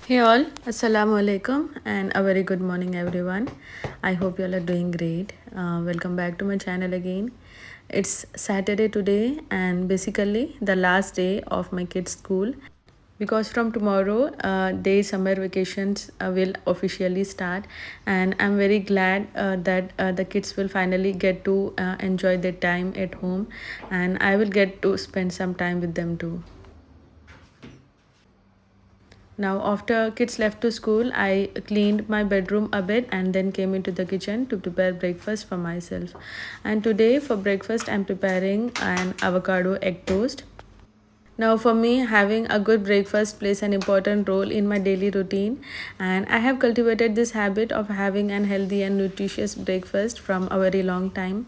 Hey all, Assalamu alaikum and a very good morning everyone. I hope you all are doing great. Welcome back to my channel again. It's Saturday today and basically the last day of my kids' school because from tomorrow their summer vacations will officially start, and I'm very glad that the kids will finally get to enjoy their time at home, and I will get to spend some time with them too. Now, after kids left to school, I cleaned my bedroom a bit and then came into the kitchen to prepare breakfast for myself. And today, for breakfast, I'm preparing an avocado egg toast. Now, for me, having a good breakfast plays an important role in my daily routine, and I have cultivated this habit of having an healthy and nutritious breakfast from a very long time.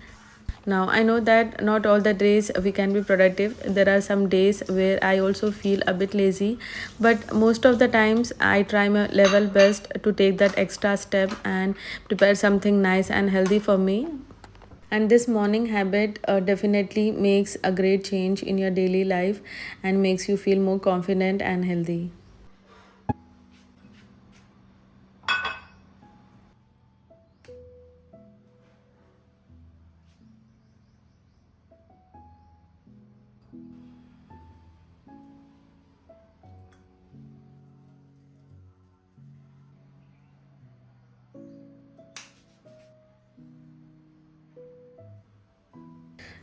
Now, I know that not all the days we can be productive. There are some days where I also feel a bit lazy, but most of the times I try my level best to take that extra step and prepare something nice and healthy for me. And this morning habit definitely makes a great change in your daily life and makes you feel more confident and healthy.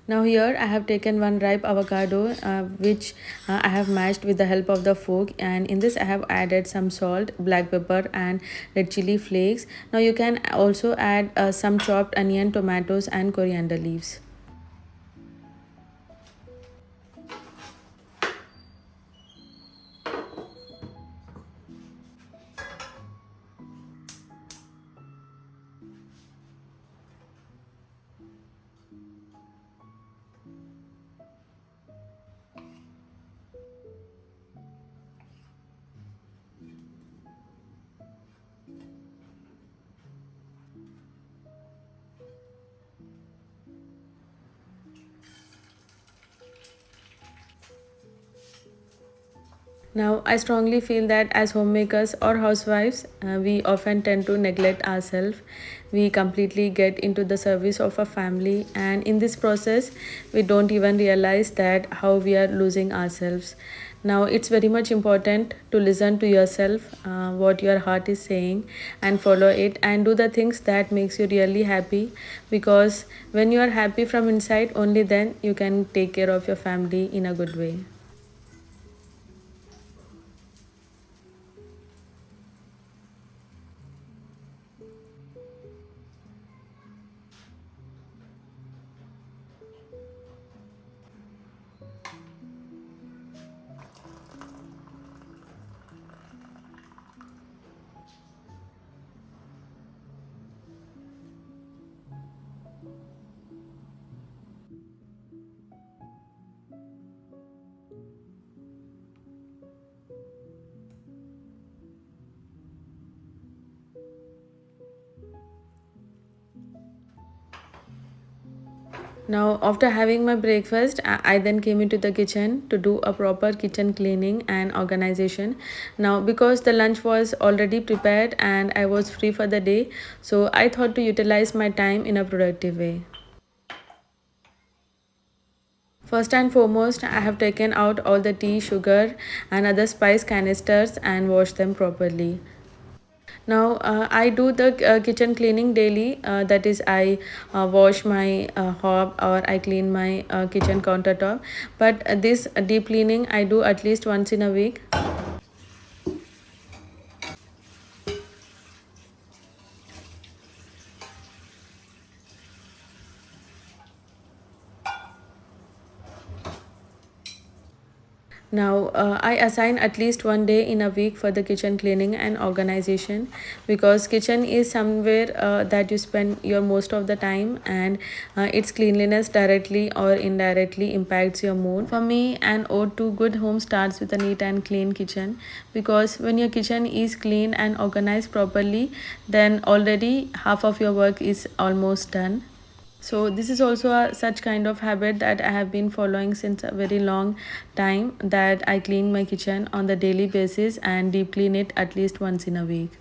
Now here I have taken one ripe avocado which I have mashed with the help of the fork, and in this I have added some salt, black pepper and red chili flakes. Now you can also add some chopped onion, tomatoes and coriander leaves. Now, I strongly feel that as homemakers or housewives, we often tend to neglect ourselves. We completely get into the service of a family, and in this process, we don't even realize that how we are losing ourselves. Now, it's very much important to listen to yourself, what your heart is saying, and follow it, and do the things that makes you really happy. Because when you are happy from inside, only then you can take care of your family in a good way. Now, after having my breakfast, I then came into the kitchen to do a proper kitchen cleaning and organization. Now, because the lunch was already prepared and I was free for the day, so I thought to utilize my time in a productive way. First and foremost, I have taken out all the tea, sugar, and other spice canisters and washed them properly. Now, I do the kitchen cleaning daily. That is, I wash my hob or I clean my kitchen countertop. But this deep cleaning I do at least once in a week. Now, I assign at least one day in a week for the kitchen cleaning and organization, because kitchen is somewhere that you spend your most of the time, and its cleanliness directly or indirectly impacts your mood. For me, an ode to good home starts with a neat and clean kitchen, because when your kitchen is clean and organized properly, then already half of your work is almost done. So this is also such kind of habit that I have been following since a very long time, that I clean my kitchen on the daily basis and deep clean it at least once in a week.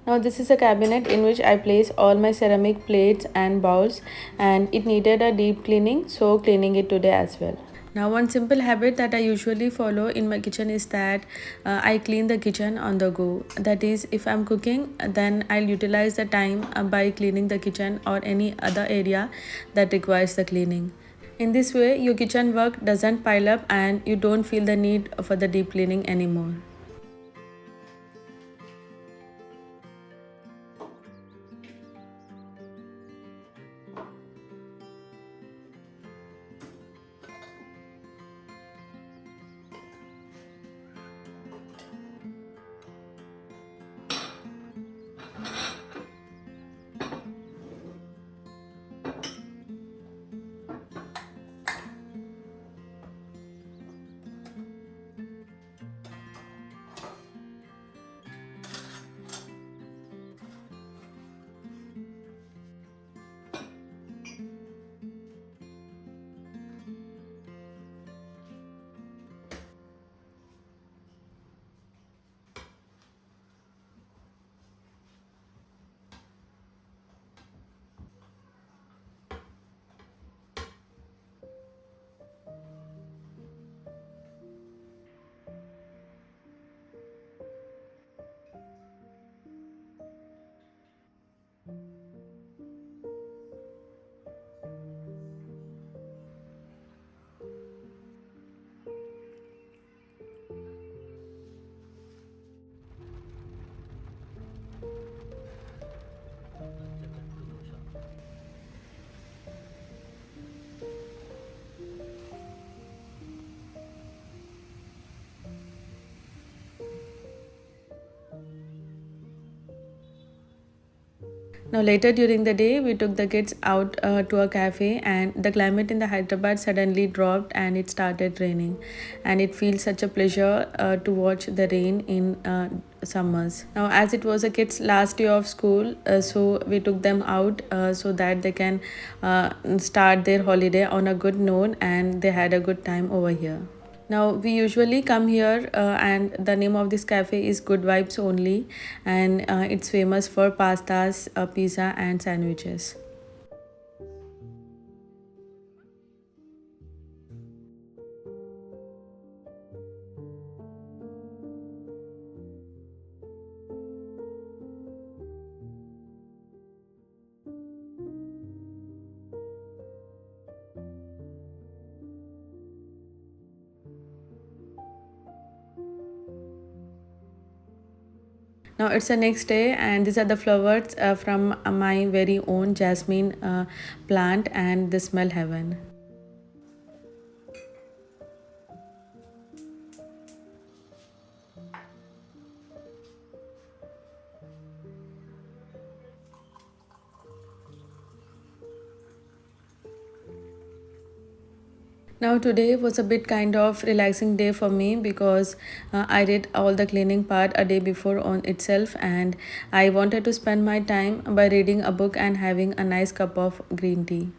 Now this is a cabinet in which I place all my ceramic plates and bowls, and it needed a deep cleaning, so cleaning it today as well. Now one simple habit that I usually follow in my kitchen is that I clean the kitchen on the go. That is, if I'm cooking, then I'll utilize the time by cleaning the kitchen or any other area that requires the cleaning. In this way, your kitchen work doesn't pile up and you don't feel the need for the deep cleaning anymore. Now later during the day, we took the kids out to a cafe, and the climate in the Hyderabad suddenly dropped and it started raining, and it feels such a pleasure to watch the rain in summers. Now as it was a kids last day of school, so we took them out so that they can start their holiday on a good note, and they had a good time over here. Now we usually come here, and the name of this cafe is Good Vibes Only, and it's famous for pastas, pizza, and sandwiches. Now it's the next day, and these are the flowers from my very own jasmine plant, and they smell heaven. Now today was a bit kind of relaxing day for me, because I did all the cleaning part a day before on itself, and I wanted to spend my time by reading a book and having a nice cup of green tea.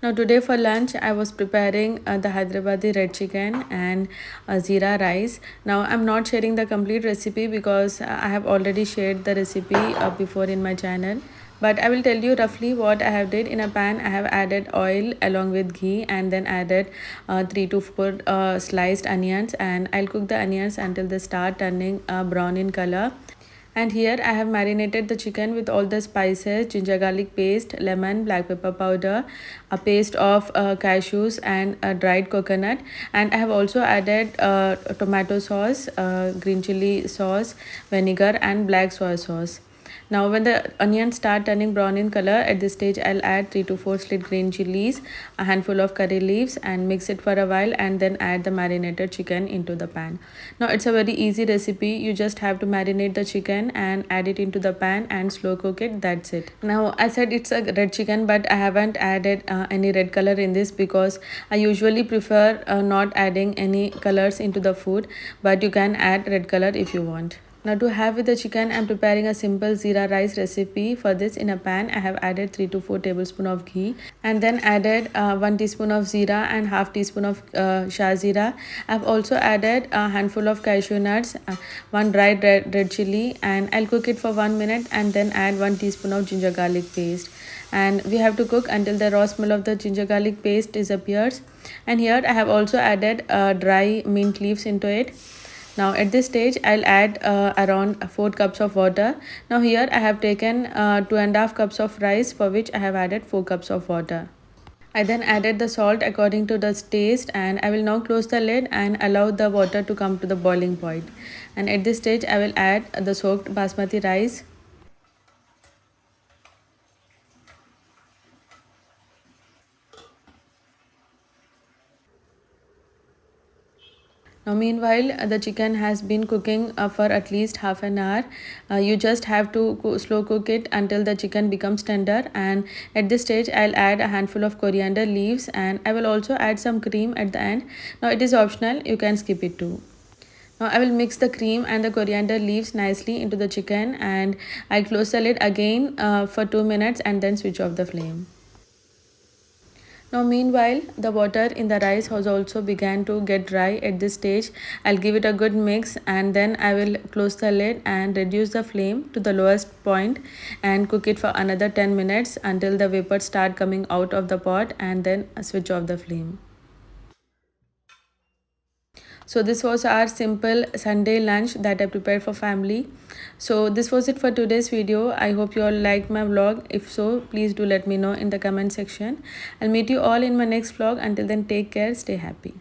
Now today for lunch I was preparing the Hyderabadi red chicken and zira rice. Now I'm not sharing the complete recipe because I have already shared the recipe before in my channel. but I will tell you roughly what I have did. In a pan, I have added oil along with ghee, and then added 3 to 4 sliced onions, and I'll cook the onions until they start turning brown in color. And here I have marinated the chicken with all the spices, ginger garlic paste, lemon, black pepper powder, a paste of cashews, and a dried coconut. And I have also added tomato sauce, green chili sauce, vinegar, and black soy sauce. Now when the onions start turning brown in color, at this stage I'll add 3 to 4 slit green chilies, a handful of curry leaves, and mix it for a while, and then add the marinated chicken into the pan. Now it's a very easy recipe. You just have to marinate the chicken and add it into the pan and slow cook it. That's it. Now I said it's a red chicken, but I haven't added any red color in this because I usually prefer not adding any colors into the food, but you can add red color if you want. Now to have with the chicken, I'm preparing a simple zira rice recipe. For this, in a pan, I have added 3 to 4 tablespoons of ghee, and then added 1 teaspoon of zira and half teaspoon of shah zira. I've also added a handful of cashew nuts, 1 dried red chili, and I'll cook it for 1 minute, and then add 1 teaspoon of ginger garlic paste. And we have to cook until the raw smell of the ginger garlic paste disappears. And here I have also added dry mint leaves into it. Now at this stage I'll add around 4 cups of water. Now here I have taken 2.5 cups of rice, for which I have added 4 cups of water. I then added the salt according to the taste, and I will now close the lid and allow the water to come to the boiling point. And at this stage I will add the soaked basmati rice. Now meanwhile the chicken has been cooking for at least half an hour. You just have to slow cook it until the chicken becomes tender, and at this stage I'll add a handful of coriander leaves, and I will also add some cream at the end. Now it is optional, you can skip it too. Now I will mix the cream and the coriander leaves nicely into the chicken, and I close the lid again for 2 minutes and then switch off the flame. Now meanwhile the water in the rice has also began to get dry. At this stage I'll give it a good mix, and then I will close the lid and reduce the flame to the lowest point and cook it for another 10 minutes until the vapors start coming out of the pot, and then switch off the flame. So this was our simple Sunday lunch that I prepared for family. So this was it for today's video. I hope you all liked my vlog. If so, please do let me know in the comment section. I'll meet you all in my next vlog. Until then, take care, stay happy.